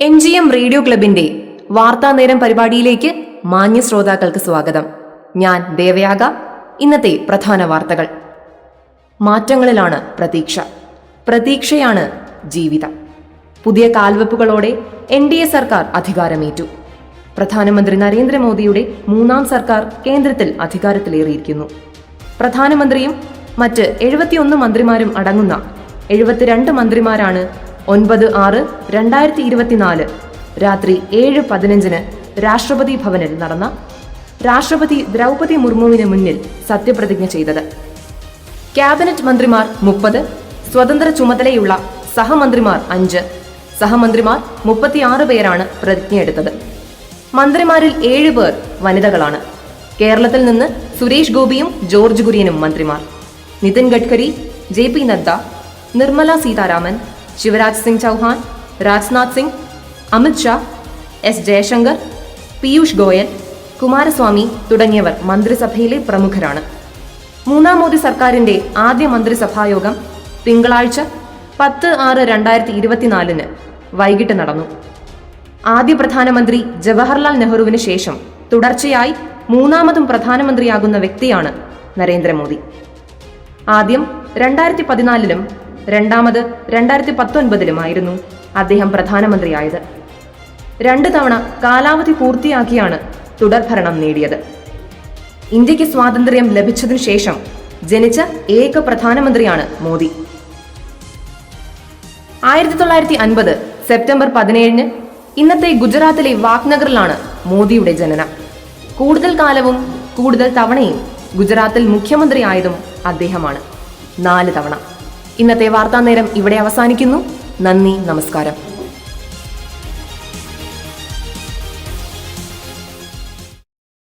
MGM radio ക്ലബിന്റെ വാർത്താനേരം പരിപാടിയിലേക്ക് മാന്യ ശ്രോതാക്കൾക്ക് സ്വാഗതം. ഞാൻ ദേവയാഗ. ഇന്നത്തെ പ്രധാന വാർത്തകൾ. മാറ്റങ്ങളിലാണ് പ്രതീക്ഷ, പ്രതീക്ഷയാണ് ജീവിതം. പുതിയ കാൽവെപ്പുകളോടെ NDA സർക്കാർ അധികാരമേറ്റു. പ്രധാനമന്ത്രി നരേന്ദ്രമോദിയുടെ മൂന്നാം സർക്കാർ കേന്ദ്രത്തിൽ അധികാരത്തിലേറിയിരിക്കുന്നു. പ്രധാനമന്ത്രിയും മറ്റ് 71 മന്ത്രിമാരും അടങ്ങുന്ന 72 മന്ത്രിമാരാണ് 9/6/2024 രാത്രി 7:15 രാഷ്ട്രപതി ഭവനിൽ നടന്ന രാഷ്ട്രപതി ദ്രൗപദി മുർമുവിന് മുന്നിൽ സത്യപ്രതിജ്ഞ ചെയ്തത്. ക്യാബിനറ്റ് മന്ത്രിമാർ 30, സ്വതന്ത്ര ചുമതലയുള്ള സഹമന്ത്രിമാർ 5, സഹമന്ത്രിമാർ 36 പേരാണ് പ്രതിജ്ഞയെടുത്തത്. മന്ത്രിമാരിൽ 7 പേർ വനിതകളാണ്. കേരളത്തിൽ നിന്ന് സുരേഷ് ഗോപിയും ജോർജ് കുര്യനും മന്ത്രിമാർ. നിതിൻ ഗഡ്കരി, JP നദ്ദ, നിർമ്മല സീതാരാമൻ, ശിവരാജ് സിംഗ് ചൗഹാൻ, രാജ്നാഥ് സിംഗ്, അമിത് ഷാ, S ജയശങ്കർ, പീയൂഷ് ഗോയൽ, കുമാരസ്വാമി തുടങ്ങിയവർ മന്ത്രിസഭയിലെ പ്രമുഖരാണ്. മൂന്നാം മോദി സർക്കാരിന്റെ ആദ്യ മന്ത്രിസഭായോഗം തിങ്കളാഴ്ച 10/6/2024 വൈകിട്ട് നടന്നു. ആദ്യ പ്രധാനമന്ത്രി ജവഹർലാൽ നെഹ്റുവിന് ശേഷം തുടർച്ചയായി മൂന്നാമതും പ്രധാനമന്ത്രിയാകുന്ന വ്യക്തിയാണ് നരേന്ദ്രമോദി. ആദ്യം 2014-ലും രണ്ടാമത് 2019-ലുമായിരുന്നു അദ്ദേഹം പ്രധാനമന്ത്രിയായത്. 2 തവണ കാലാവധി പൂർത്തിയാക്കിയാണ് തുടർഭരണം നേടിയത്. ഇന്ത്യക്ക് സ്വാതന്ത്ര്യം ലഭിച്ചതിനു ശേഷം ജനിച്ച ഏക പ്രധാനമന്ത്രിയാണ് മോദി. 1950 സെപ്റ്റംബർ 17 ഇന്നത്തെ ഗുജറാത്തിലെ വാഗ്നഗറിലാണ് മോദിയുടെ ജനനം. കൂടുതൽ കാലവും കൂടുതൽ തവണയും ഗുജറാത്തിൽ മുഖ്യമന്ത്രിയായതും അദ്ദേഹമാണ്, 4 തവണ. ഇന്നത്തെ വാർത്താനേരം ഇവിടെ അവസാനിക്കുന്നു. നന്ദി, നമസ്കാരം.